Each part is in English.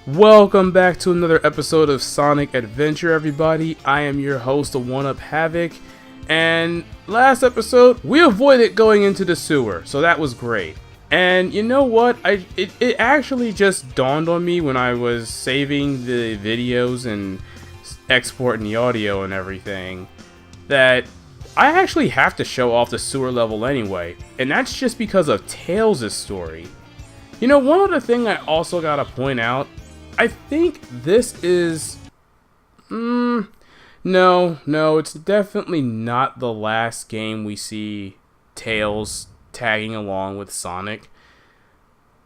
Welcome back to another episode of Sonic Adventure, everybody. I am your host, One-Up Havoc, and last episode, we avoided going into the sewer, so that was great. And you know what? It actually just dawned on me when I was saving the videos and exporting the audio and everything, that I actually have to show off the sewer level anyway, and that's just because of Tails' story. You know, one other thing I also gotta point out, I think this is... No, it's definitely not the last game we see Tails tagging along with Sonic.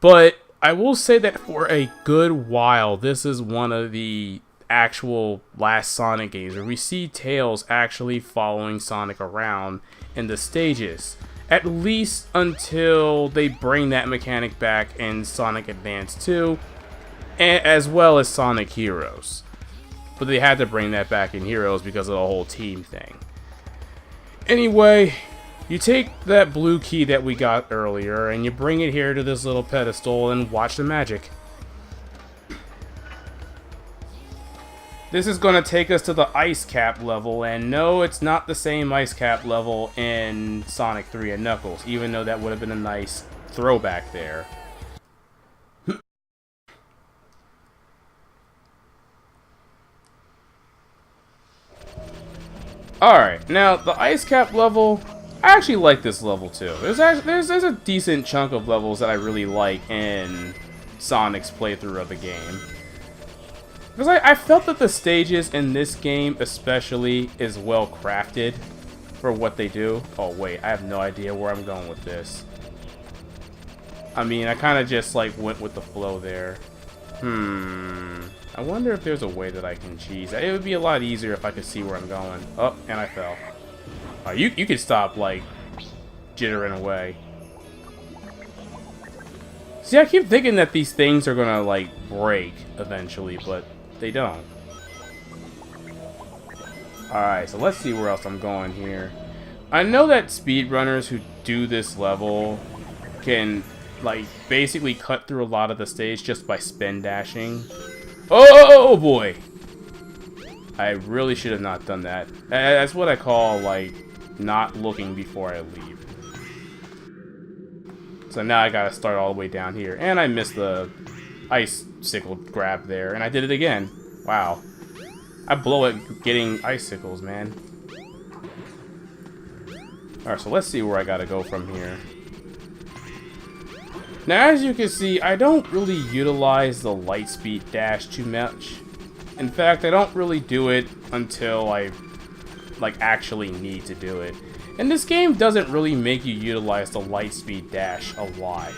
But I will say that for a good while, this is one of the actual last Sonic games where we see Tails actually following Sonic around in the stages. At least until they bring that mechanic back in Sonic Advance 2. As well as Sonic Heroes. But they had to bring that back in Heroes because of the whole team thing. Anyway, you take that blue key that we got earlier and you bring it here to this little pedestal and watch the magic. This is going to take us to the Ice Cap level, and no, it's not the same Ice Cap level in Sonic 3 and Knuckles, even though that would have been a nice throwback there. Alright, now the Ice Cap level, I actually like this level too. There's a decent chunk of levels that I really like in Sonic's playthrough of the game. Because I felt that the stages in this game especially is well crafted for what they do. Oh wait, I have no idea where I'm going with this. I mean, I kind of just like went with the flow there. I wonder if there's a way that I can cheese. It would be a lot easier if I could see where I'm going. Oh, and I fell. You could stop, like, jittering away. See, I keep thinking that these things are gonna, like, break eventually, but they don't. Alright, so let's see where else I'm going here. I know that speedrunners who do this level can, like, basically cut through a lot of the stage just by spin dashing. Oh boy! I really should have not done that. That's what I call, like, not looking before I leave. So now I gotta start all the way down here. And I missed the icicle grab there, and I did it again. Wow. I blow at getting icicles, man. Alright, so let's see where I gotta go from here. Now, as you can see, I don't really utilize the Lightspeed dash too much. In fact, I don't really do it until I, like, actually need to do it. And this game doesn't really make you utilize the Lightspeed dash a lot.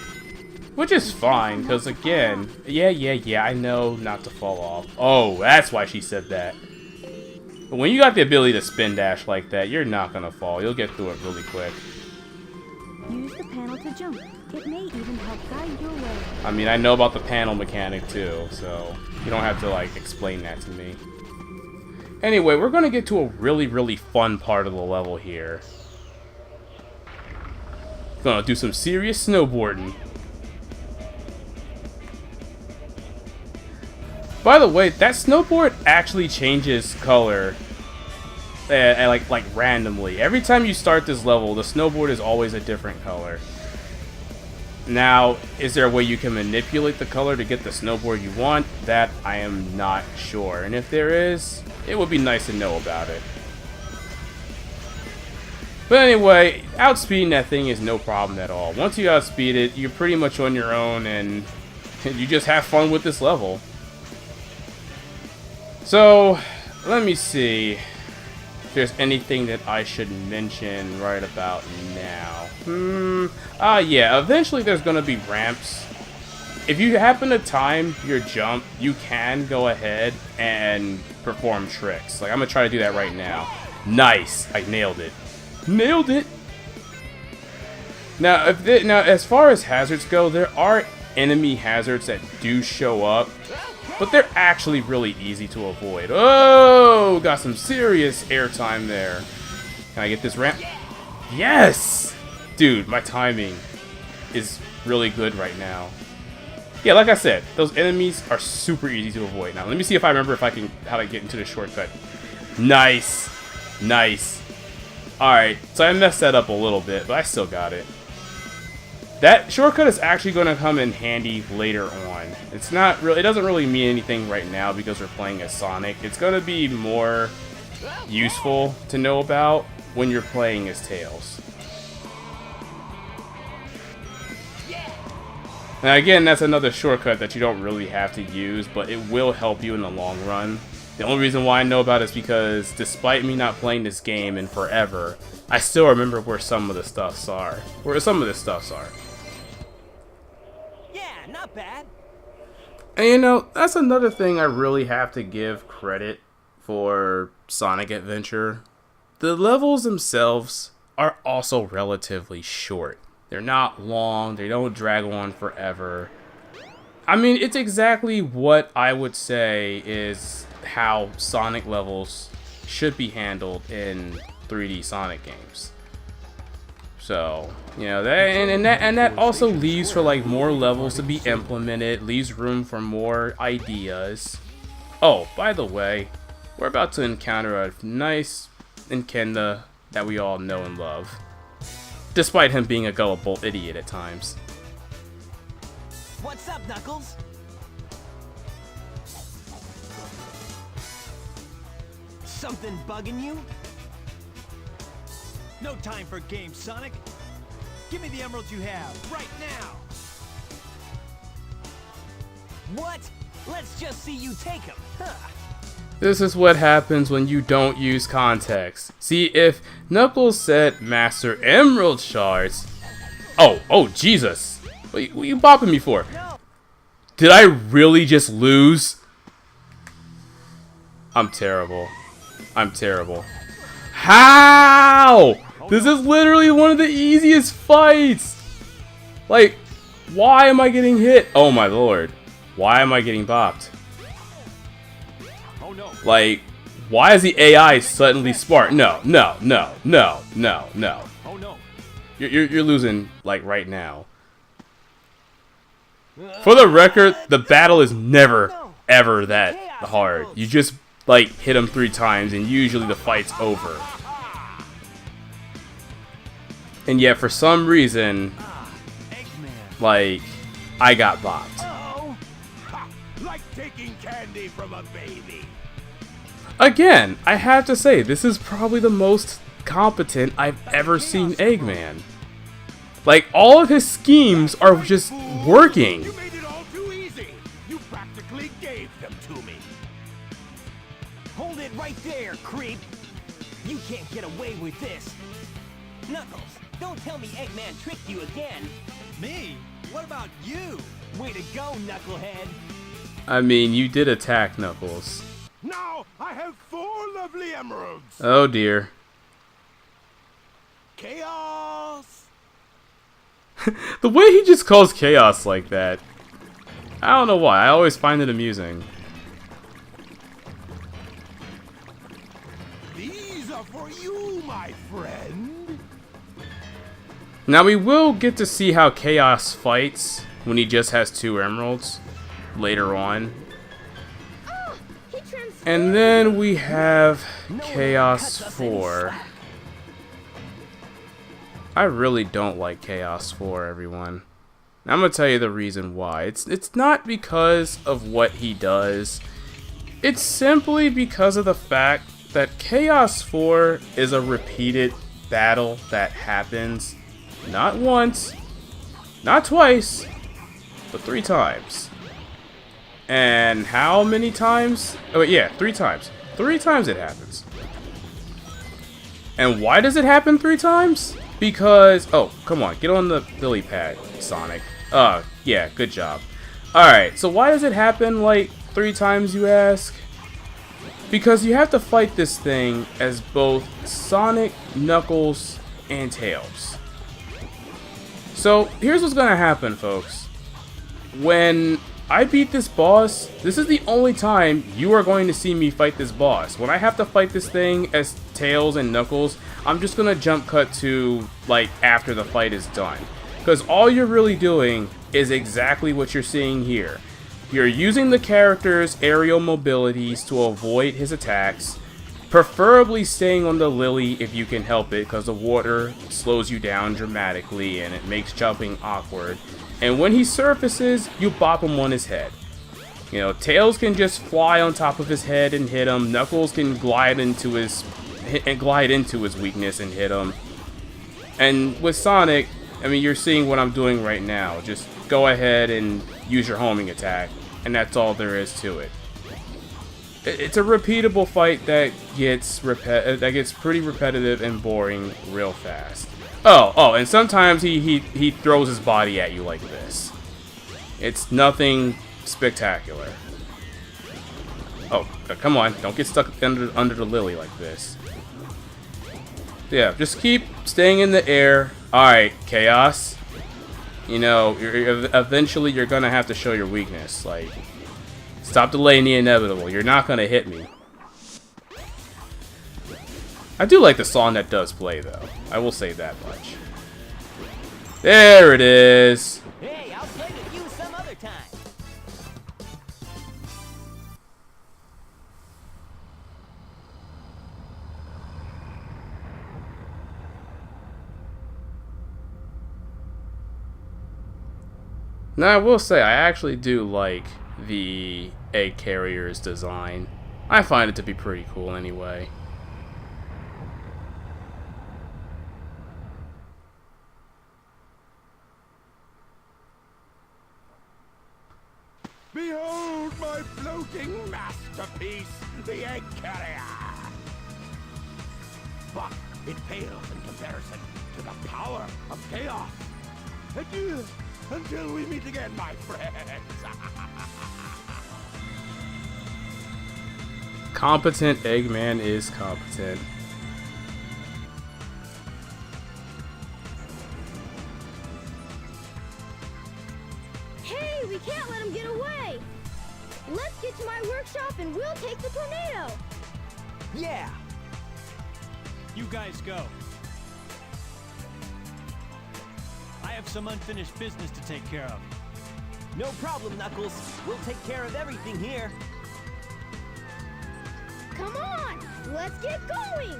Which is fine, because again, yeah, I know not to fall off. Oh, that's why she said that. But when you got the ability to spin dash like that, you're not gonna fall. You'll get through it really quick. Use the panel to jump. It may even help guide your way. I mean, I know about the panel mechanic too, so you don't have to, like, explain that to me. Anyway, we're gonna get to a really fun part of the level here. Gonna do some serious snowboarding. By the way, that snowboard actually changes color, like randomly. Every time you start this level, the snowboard is always a different color. Now, is there a way you can manipulate the color to get the snowboard you want? That I am not sure. And if there is, it would be nice to know about it. But anyway, outspeeding that thing is no problem at all. Once you outspeed it, you're pretty much on your own, and you just have fun with this level. So, let me see if there's anything that I should mention right about now. Yeah, eventually there's gonna be ramps. If you happen to time your jump, you can go ahead and perform tricks. Like, I'm gonna try to do that right now. Nice! I nailed it. Nailed it! Now, as far as hazards go, there are enemy hazards that do show up, but they're actually really easy to avoid. Oh, got some serious airtime there. Can I get this ramp? Yes! Dude, my timing is really good right now. Yeah, like I said, those enemies are super easy to avoid. Now, let me see if I remember how to get into the shortcut. Nice. Nice. Alright, so I messed that up a little bit, but I still got it. That shortcut is actually going to come in handy later on. It doesn't really mean anything right now because we're playing as Sonic. It's going to be more useful to know about when you're playing as Tails. Now again, that's another shortcut that you don't really have to use, but it will help you in the long run. The only reason why I know about it is because despite me not playing this game in forever, I still remember where some of the stuffs are. Yeah, not bad. And you know, that's another thing I really have to give credit for Sonic Adventure. The levels themselves are also relatively short. They're not long, they don't drag on forever. I mean, it's exactly what I would say is how Sonic levels should be handled in 3D Sonic games. So, you know, that also leaves for like more levels to be implemented, leaves room for more ideas. Oh, by the way, we're about to encounter a nice Enkenda that we all know and love, despite him being a gullible idiot at times. What's up, Knuckles? Something bugging you? No time for games, Sonic. Give me the emeralds you have, right now. What? Let's just see you take them. Huh. This is what happens when you don't use context. See, if Knuckles said Master Emerald Shards... Oh, Jesus. What are you bopping me for? Did I really just lose? I'm terrible. How? This is literally one of the easiest fights. Like, why am I getting hit? Oh my lord. Why am I getting bopped? Oh no. Like, why is the AI suddenly smart? No. Oh no. You're losing, like, right now. For the record, the battle is never, ever that hard. You just, like, hit him 3 times, and usually the fight's over. And yet, for some reason, like, I got bopped. Oh, like taking candy from a baby. Again, I have to say, this is probably the most competent I've ever seen Eggman. Like, all of his schemes are just working. You made it all too easy. You practically gave them to me. Hold it right there, creep. You can't get away with this. Knuckles, don't tell me Eggman tricked you again. Me? What about you? Way to go, Knucklehead. I mean, you did attack Knuckles. Now I have 4 lovely emeralds. Oh dear. Chaos. The way he just calls Chaos like that, I don't know why, I always find it amusing. These are for you, my friend. Now we will get to see how Chaos fights when he just has 2 emeralds later on. And then we have Chaos 4. I really don't like Chaos 4, everyone. I'm gonna tell you the reason why. It's not because of what he does. It's simply because of the fact that Chaos 4 is a repeated battle that happens not once, not twice, but 3 times. And how many times? Oh yeah, 3 times. 3 times it happens. And why does it happen 3 times? Because, oh, come on, get on the lily pad, Sonic. Yeah, good job. Alright, so why does it happen, like, 3 times, you ask? Because you have to fight this thing as both Sonic, Knuckles, and Tails. So, here's what's gonna happen, folks. When I beat this boss, this is the only time you are going to see me fight this boss. When I have to fight this thing as Tails and Knuckles, I'm just gonna jump cut to, like, after the fight is done. Because all you're really doing is exactly what you're seeing here. You're using the character's aerial mobilities to avoid his attacks, preferably staying on the Lily if you can help it, because the water slows you down dramatically and it makes jumping awkward. And when he surfaces, you bop him on his head. You know, Tails can just fly on top of his head and hit him. Knuckles can glide into his weakness and hit him. And with Sonic, I mean, you're seeing what I'm doing right now. Just go ahead and use your homing attack, and that's all there is to it. It's a repeatable fight that gets pretty repetitive and boring real fast. Oh, and sometimes he throws his body at you like this. It's nothing spectacular. Oh, come on, don't get stuck under the Lily like this. Yeah, just keep staying in the air. Alright, Chaos. You know, eventually you're gonna have to show your weakness. Like, stop delaying the inevitable. You're not gonna hit me. I do like the song that does play, though. I will say that much. There it is. Hey, I'll play with you some other time. Now, I will say, I actually do like the egg carrier's design. I find it to be pretty cool anyway. Behold my floating masterpiece, the egg carrier! But it pales in comparison to the power of chaos. Adieu, until we meet again, my friends. Competent Eggman is competent. Hey, we can't let him get away! Let's get to my workshop and we'll take the tornado! Yeah. You guys go. I have some unfinished business to take care of. No problem, Knuckles. We'll take care of everything here. Come on! Let's get going!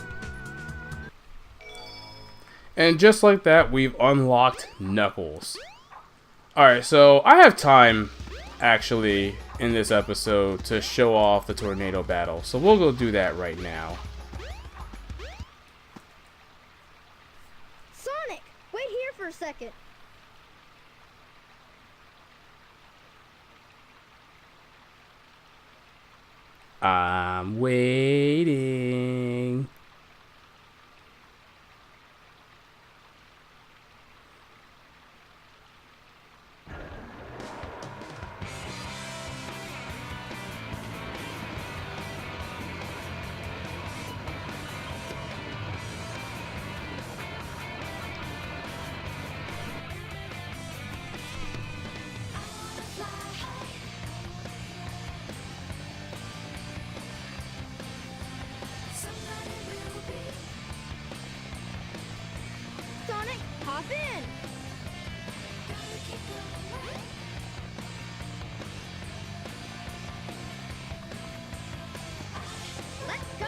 And just like that, we've unlocked Knuckles. Alright, so I have time, actually, in this episode to show off the tornado battle. So we'll go do that right now. Sonic, wait here for a second. I'm waiting. Sonic, hop in! Let's go!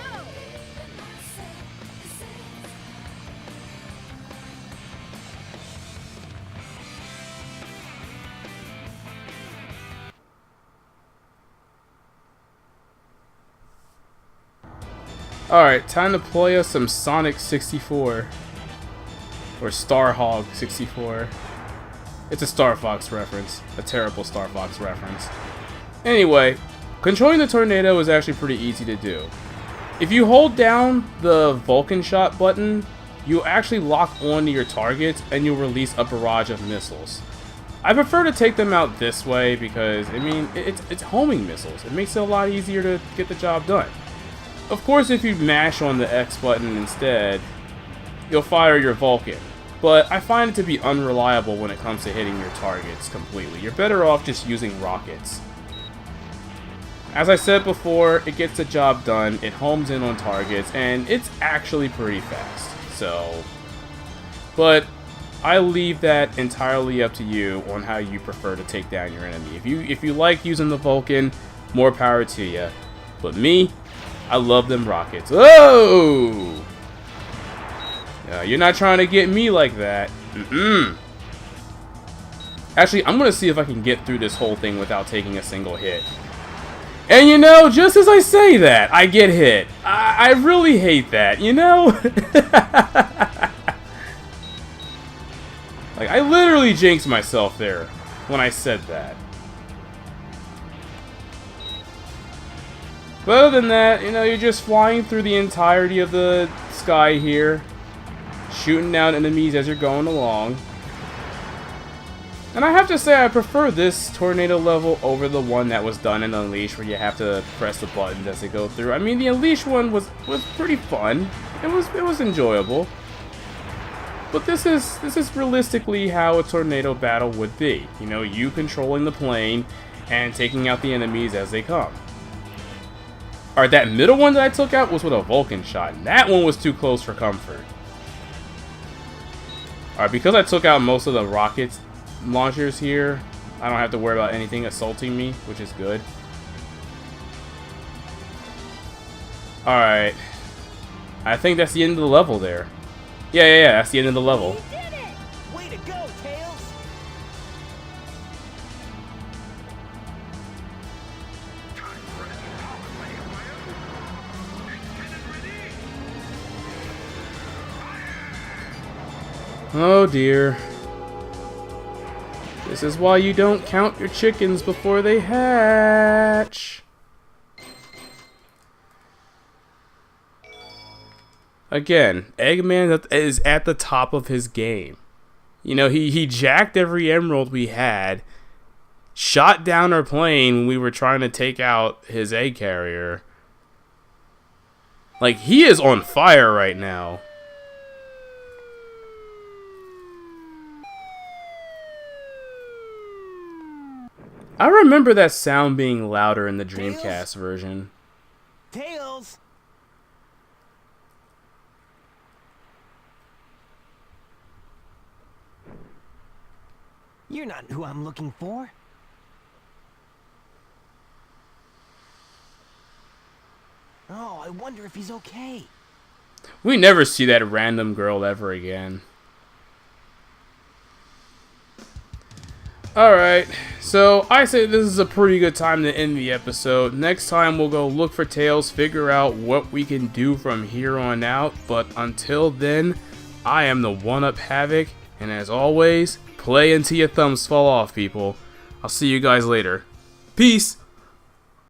Alright, time to play us some Sonic 64. Or Starhog 64. It's a Star Fox reference. A terrible Star Fox reference. Anyway, controlling the tornado is actually pretty easy to do. If you hold down the Vulcan shot button, you actually lock onto your targets and you'll release a barrage of missiles. I prefer to take them out this way because, I mean, it's homing missiles. It makes it a lot easier to get the job done. Of course, if you mash on the X button instead, you'll fire your Vulcan. But I find it to be unreliable when it comes to hitting your targets completely. You're better off just using rockets. As I said before, it gets the job done, it homes in on targets, and it's actually pretty fast. So, but I leave that entirely up to you on how you prefer to take down your enemy. If you like using the Vulcan, more power to you. But me, I love them rockets. Oh! You're not trying to get me like that. Actually, I'm gonna see if I can get through this whole thing without taking a single hit. And you know, just as I say that, I get hit. I really hate that, you know? Like, I literally jinxed myself there when I said that. But other than that, you know, you're just flying through the entirety of the sky here, shooting down enemies as you're going along. And I have to say, I prefer this tornado level over the one that was done in Unleashed, where you have to press the buttons as they go through. I mean, the Unleashed one was pretty fun. It was enjoyable. But this is realistically how a tornado battle would be. You know, you controlling the plane and taking out the enemies as they come. Alright, that middle one that I took out was with a Vulcan shot. And that one was too close for comfort. Alright, because I took out most of the rockets launchers here, I don't have to worry about anything assaulting me, which is good. Alright. I think that's the end of the level there. Yeah, that's the end of the level. You did it! Way to go, Tails! Oh dear. This is why you don't count your chickens before they hatch. Again, Eggman is at the top of his game. You know, he jacked every emerald we had, shot down our plane when we were trying to take out his egg carrier. Like, he is on fire right now. I remember that sound being louder in the Dreamcast version. Tails! You're not who I'm looking for. Oh, I wonder if he's okay. We never see that random girl ever again. Alright, so I say this is a pretty good time to end the episode. Next time we'll go look for Tails, figure out what we can do from here on out. But until then, I am the 1UP Havoc, and as always, play until your thumbs fall off, people. I'll see you guys later. Peace!